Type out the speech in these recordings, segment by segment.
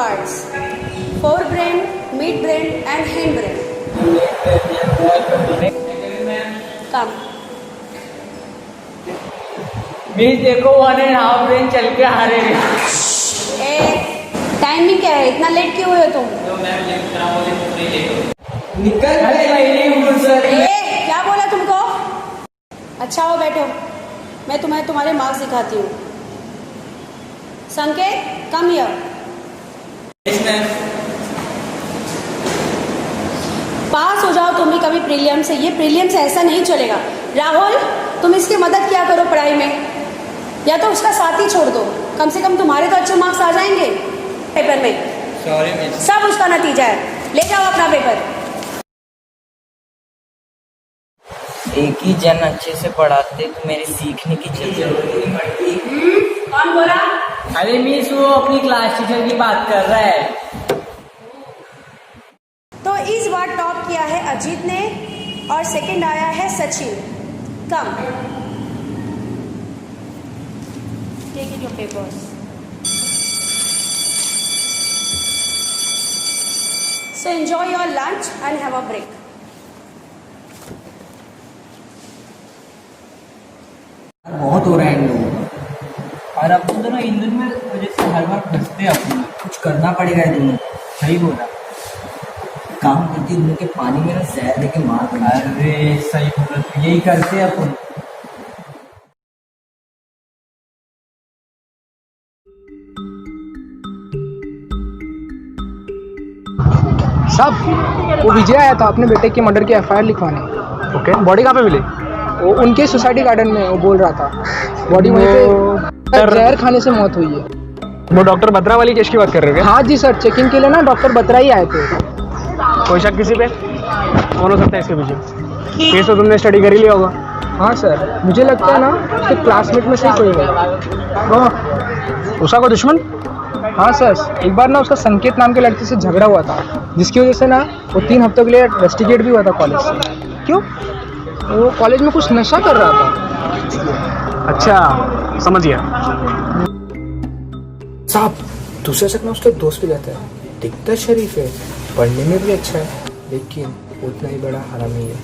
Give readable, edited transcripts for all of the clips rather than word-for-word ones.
parts: forebrain, midbrain, and hindbrain. Come. Means देखो 1.5 brain चल के हारे गए। टाइमिंग क्या है? इतना लेट क्यों हुए हो तुम? निकल गए। क्या बोला तुमको? अच्छा हो, बैठो, मैं तुम्हें तुम्हारे मार्क्स दिखाती हूँ। संकेत, कम हियर। पास हो जाओ तुम भी कभी प्रीलियम से। ये प्रीलियम से ऐसा नहीं चलेगा। राहुल, तुम इसकी मदद किया करो पढ़ाई में, या तो उसका साथ ही छोड़ दो। कम से कम तुम्हारे तो अच्छे मार्क्स आ जाएंगे पेपर में। Sorry miss. सब उसका नतीजा है। ले जाओ अपना पेपर। एक ही जन अच्छे से पढ़ाते तो मेरी सीखने की चीज होती। कौन बोला? अरे मिस, वो अपनी क्लास टीचर की बात कर रहा है। तो इस बार टॉप किया है अजीत ने और सेकंड आया है Sachin. Come, take it your papers. So enjoy your lunch and have a break. बहुत हो रहा है इन लोगों का। और अब दोनों इन दोनों में वजह से हर बार फंसते हैं। अपना कुछ करना पड़ेगा इन दोनों को। सही बोला। काम करती दोनों के पानी में ना जहर देके मार देना। अरे सही बोला, तो यही करते हैं अपन। साहब, वो विजय आया था अपने बेटे के मर्डर की एफआईआर लिखवाने। ओके, बॉडी कहाँ पे मिली? वो उनके सोसाइटी गार्डन में, वो बोल रहा था बॉडी वहीं पे जहर खाने से मौत हुई है। वो डॉक्टर बत्रा वाली केस की बात कर रहे हो क्या? हाँ जी सर, चेकिंग के लिए ना डॉक्टर बत्रा ही आए थे। कोई शक किसी पे? कौन हो सकता है इसके पीछे? केस तो तुमने स्टडी कर ही लिया होगा। हाँ सर, मुझे लगता है ना उसके क्लासमेट में से ही कोई होगा। उसका कोई दुश्मन? हाँ सर, एक बार ना उसका संकेत नाम के लड़के से झगड़ा हुआ था, जिसकी वजह से ना वो 3 हफ्तों के लिए रेस्टिकेट भी हुआ था कॉलेज से। क्यों? वो कॉलेज में कुछ नशा कर रहा था। अच्छा, समझ गया। साहब, दूसरे शक ना उसके दोस्त भी रहता है। दिखता शरीफ है, पढ़ने में भी अच्छा है, लेकिन उतना ही बड़ा हरामी है।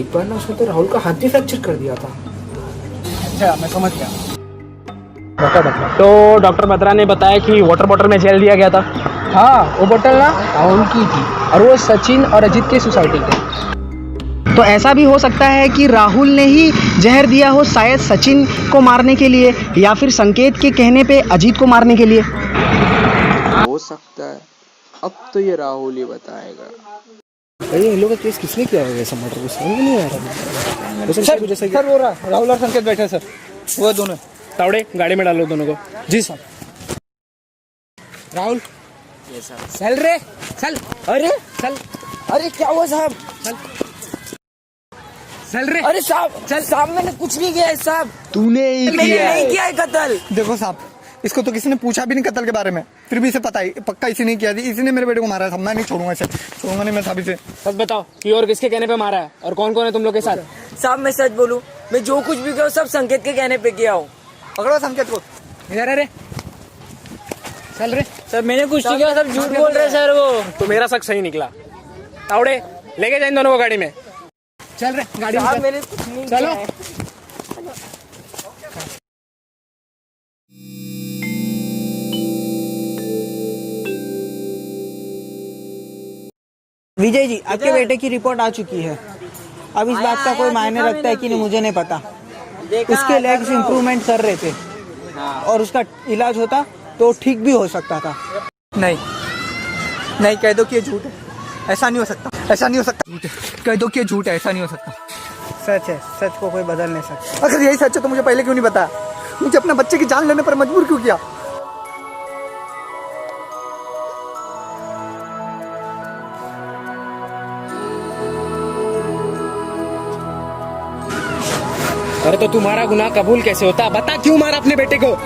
एक बार ना उसने तो राहुल का हाथ भी फ्रैक्चर कर दिया था। अच्छा, मैं समझ गया। तो डॉक्टर बत्रा ने बताया कि वाटर बॉटल में जेल दिया गया था। हाँ, वो बोतल ना राहुल की थी और वो सचिन और अजीत की सोसाइटी के। तो ऐसा भी हो सकता है कि राहुल ने ही जहर दिया हो, शायद सचिन को मारने के लिए, या फिर संकेत के कहने पे अजीत को मारने के लिए। हो सकता है। अब तो ये राहुल ही बताएगा। अरे इन लोगों का केस किसने किया होगा? ऐसा मर्डर कुछ समझ नहीं आ रहा। सर वो रहा, राहुल और संकेत बैठे सर, वो दोनों। तावड़े, गाड़ी में डालो दोनों को। जी साहब। राहुल, चल रे, चल। अरे चल। अरे क्या हुआ साहब? चल रे। अरे साहब, चल साहब, मैंने कुछ नहीं किया है साहब। तूने ही मैंने किया नहीं है। किया है कत्ल। देखो साहब, इसको तो किसी ने पूछा भी नहीं कत्ल के बारे में, फिर भी इसे पता है पक्का इसी ने किया थी। इसी ने मेरे बेटे को मारा था। मैं नहीं छोड़ूंगा इसे, छोड़ूंगा नहीं मैं साहब इसे। सच बताओ कि और किसके कहने पे मारा है, और कौन कौन है तुम लोग के साथ? साहब मैं सच बोलूं, मैं जो कुछ भी किया सब संकेत के कहने पे किया हूँ। पकड़ो संकेत को। इधर रे, चल रे। सर मैंने कुछ नहीं किया, सब झूठ बोल रहे सर वो। तो मेरा शक सही निकला। तावड़े, लेके जाए इन दोनों को गाड़ी में। चल रे, गाड़ी में साहब चल। मैंने कुछ नहीं चलो। किया है। विजय जी, आपके बेटे की रिपोर्ट आ चुकी है। अब इस बात का कोई मायने रखता है कि नहीं मुझे नहीं पता। उसके लेग्स इम्प्रूवमेंट कर रहे थे और उसका इलाज होता तो ठीक भी हो सकता था। नहीं नहीं, कह दो कि ये झूठ है, ऐसा नहीं हो सकता, ऐसा नहीं हो सकता। कह दो कि ये झूठ है, ऐसा नहीं हो सकता। सच है, सच को कोई बदल नहीं सकता। अगर यही सच है तो मुझे पहले क्यों नहीं बताया? मुझे अपने बच्चे की जान लेने पर मजबूर क्यों किया? अरे तो तुम्हारा गुनाह कबूल कैसे होता? बता, क्यों मारा अपने बेटे को?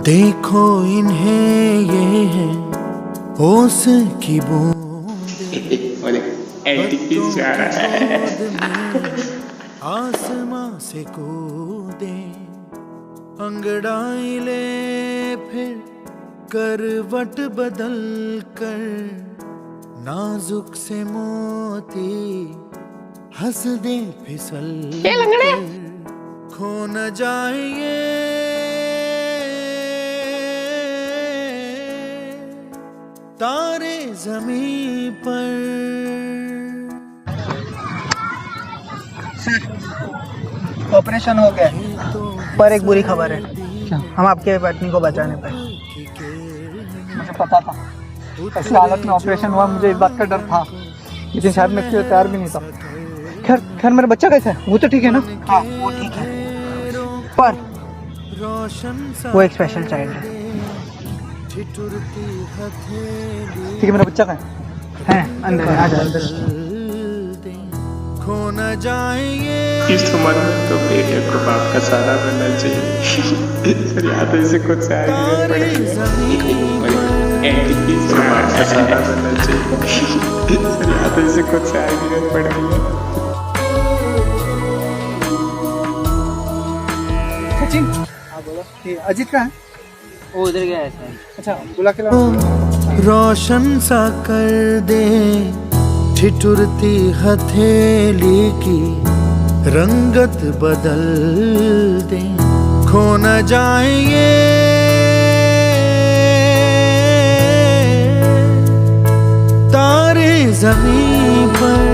देखो इन्हें, ये है होश की बूंद, आसमां से कूदे। अंगड़ाई ले फिर करवट बदल कर, नाजुक से मोती हंस दे फिसल कर, खो न जाए ये तारे जमीन पर। ऑपरेशन हो गया, पर एक बुरी खबर है, हम आपके पत्नी को बचाने पाए। मुझे पता था ऐसी हालत में ऑपरेशन हुआ, मुझे इस बात का डर था, लेकिन शायद मैं इसके लिए तैयार भी नहीं था। खैर खैर मेरा बच्चा कैसा है? वो तो ठीक है ना? हाँ वो ठीक है, पर वो एक स्पेशल चाइल्ड है। ठीक है, मेरा बच्चा कहाँ है? अंदर आ जा, अंदर। खो न जाए ये इस उम्र में तो बेटे को बाप का सहारा बनना चाहिए। सर याद से कुछ से आगे बाप का सहारा बनना चाहिए। सर याद से कुछ से आगे पड़ रही है। सचिन, हाँ बोलो। अजीत कहाँ है? वो उधर गया है सर। अच्छा, बुला के लाओ। रोशन सा कर दे ठिठुरती हथेली की, रंगत बदल दे, खो न जाए ये तारे जमीन पर।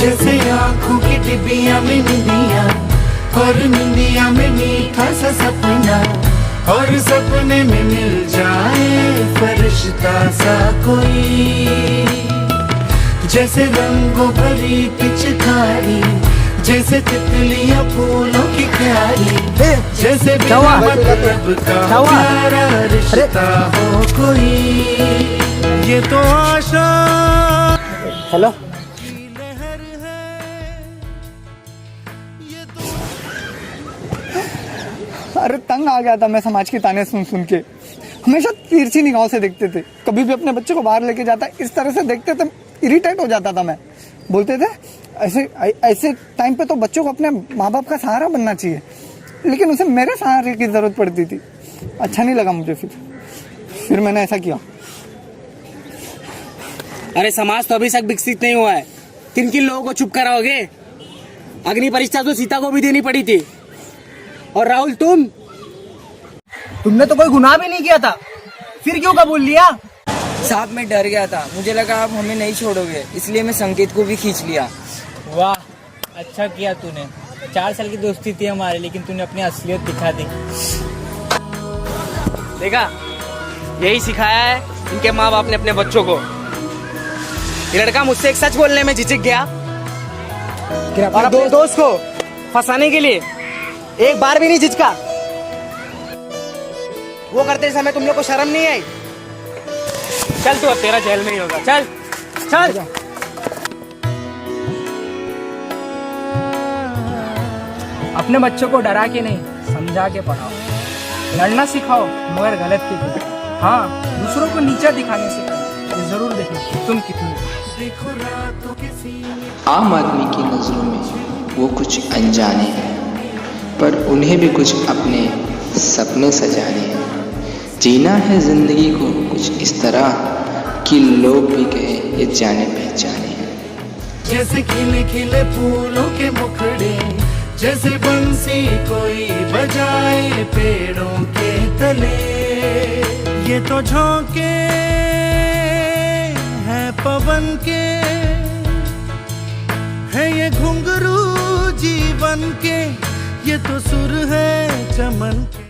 जैसे आँखों की डिबिया में निंदिया, और निंदिया में मीठा सा सपना, और सपने में मिल जाए फरिश्ता सा कोई। जैसे रंगों भरी पिचकारी, जैसे तितलियां फूलों की क्यारी, जैसे बिना मतलब का प्यारा रिश्ता हो कोई। ये तो आशा। हेलो, अरे तंग आ गया था मैं समाज के ताने सुन सुन के। हमेशा तिरछी निगाहों से देखते थे, कभी भी अपने बच्चे को बाहर लेके जाता इस तरह से देखते थे, इरिटेट हो जाता था मैं। बोलते थे ऐसे टाइम पे तो बच्चों को अपने माँ बाप का सहारा बनना चाहिए, लेकिन उसे मेरे सहारे की जरूरत पड़ती थी। अच्छा नहीं लगा मुझे, फिर मैंने ऐसा किया। अरे समाज तो अभी तक विकसित नहीं हुआ है, किन किन लोगों को चुप कराओगे? अग्नि परीक्षा तो सीता को भी देनी पड़ी थी। और राहुल, तुमने तो कोई गुनाह भी नहीं किया था, फिर क्यों कबूल लिया? साहब मैं डर गया था, मुझे लगा आप हमें नहीं छोड़ोगे, इसलिए मैं संकेत को भी खींच लिया। वाह, अच्छा किया तूने। 4 साल की दोस्ती थी हमारी, लेकिन तूने अपनी असलियत दिखा दी। देखा, यही सिखाया है इनके माँ बाप ने अपने बच्चों को। ये लड़का मुझसे एक सच बोलने में झिझक गया, और अपने दोस्त को फंसाने के लिए एक बार भी नहीं झिझका। वो करते समय तुम लोग को शर्म नहीं आई? चल तू, अब तेरा जेल में ही होगा। चल चल। अपने बच्चों को डरा के नहीं, समझा के पढ़ाओ। लड़ना सिखाओ, मगर गलत की तरह। हाँ, दूसरों को नीचा दिखाने से ये जरूर देखना तुम कितनी। आम आदमी की नज़रों में वो कुछ अनजाने हैं, पर उन्हें भी कुछ अपने सपने सजाने हैं। जीना है ज़िंदगी को कुछ इस तरह कि लोग भी कहे ये जाने पहचाने हैं। जैसे खिले खिले फूलों के मुखड़े, जैसे बंसी कोई बजाए पेड़ों के तले। ये तो झोंके हैं पवन के, है ये घुंघरू जीवन के, ये तो सुर है चमन के।